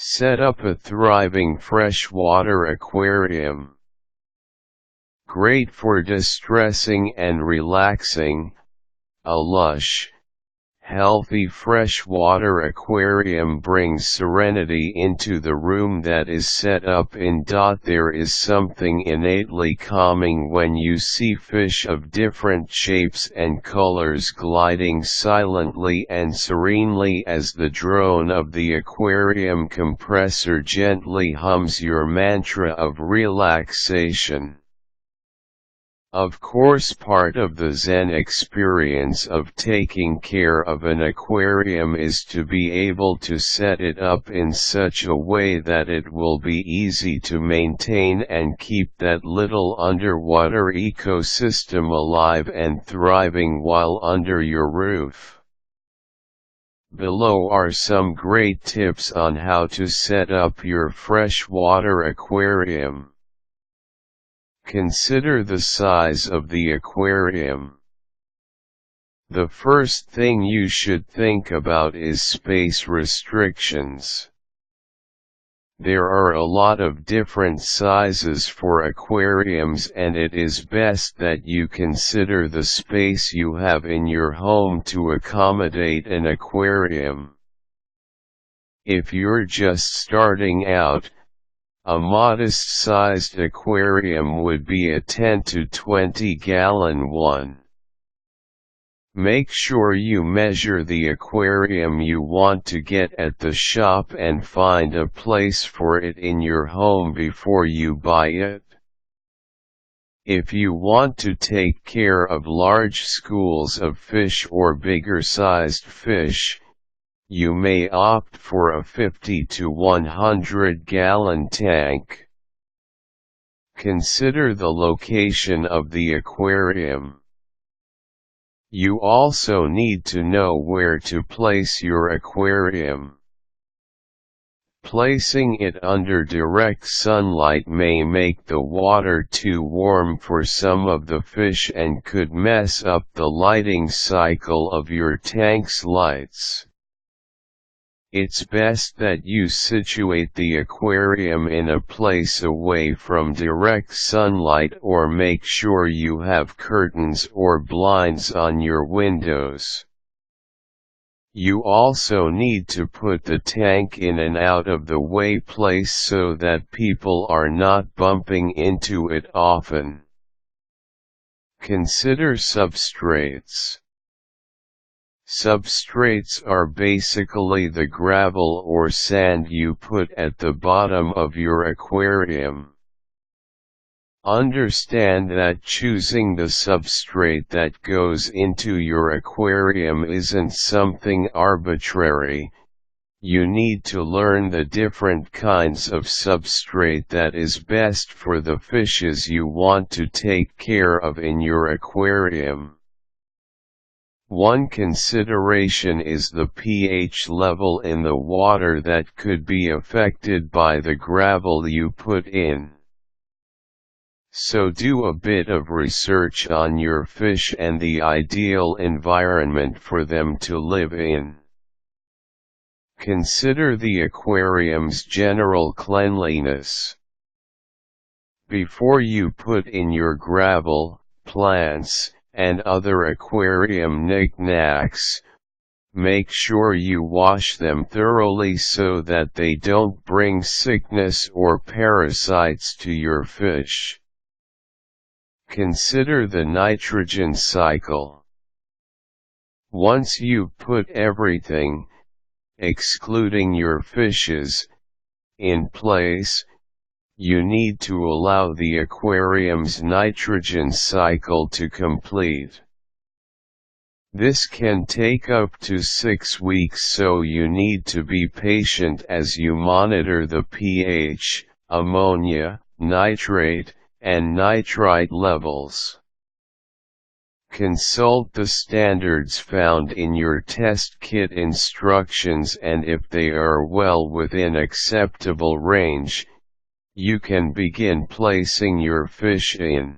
Set up a thriving freshwater aquarium. Great for distressing and relaxing. A lush, healthy freshwater aquarium brings serenity into the room that is set up in.There is something innately calming when you see fish of different shapes and colors gliding silently and serenely as the drone of the aquarium compressor gently hums your mantra of relaxation. Of course, part of the Zen experience of taking care of an aquarium is to be able to set it up in such a way that it will be easy to maintain and keep that little underwater ecosystem alive and thriving while under your roof. Below are some great tips on how to set up your freshwater aquarium. Consider the size of the aquarium. The first thing you should think about is space restrictions. There are a lot of different sizes for aquariums, and it is best that you consider the space you have in your home to accommodate an aquarium. If you're just starting out, a modest-sized aquarium would be a 10 to 20 gallon one. Make sure you measure the aquarium you want to get at the shop and find a place for it in your home before you buy it. If you want to take care of large schools of fish or bigger-sized fish, you may opt for a 50 to 100 gallon tank. Consider the location of the aquarium. You also need to know where to place your aquarium. Placing it under direct sunlight may make the water too warm for some of the fish and could mess up the lighting cycle of your tank's lights. It's best that you situate the aquarium in a place away from direct sunlight, or make sure you have curtains or blinds on your windows. You also need to put the tank in an out-of-the-way place so that people are not bumping into it often. Consider substrates. Substrates are basically the gravel or sand you put at the bottom of your aquarium. Understand that choosing the substrate that goes into your aquarium isn't something arbitrary. You need to learn the different kinds of substrate that is best for the fishes you want to take care of in your aquarium. One consideration is the pH level in the water that could be affected by the gravel you put in. So do a bit of research on your fish and the ideal environment for them to live in. Consider the aquarium's general cleanliness. Before you put in your gravel, plants, and other aquarium knick-knacks, make sure you wash them thoroughly so that they don't bring sickness or parasites to your fish. Consider the nitrogen cycle. Once you've put everything, excluding your fishes, in place, you need to allow the aquarium's nitrogen cycle to complete. This can take up to 6 weeks, so you need to be patient as you monitor the pH, ammonia, nitrate, and nitrite levels. Consult the standards found in your test kit instructions, and if they are well within acceptable range, you can begin placing your fish in.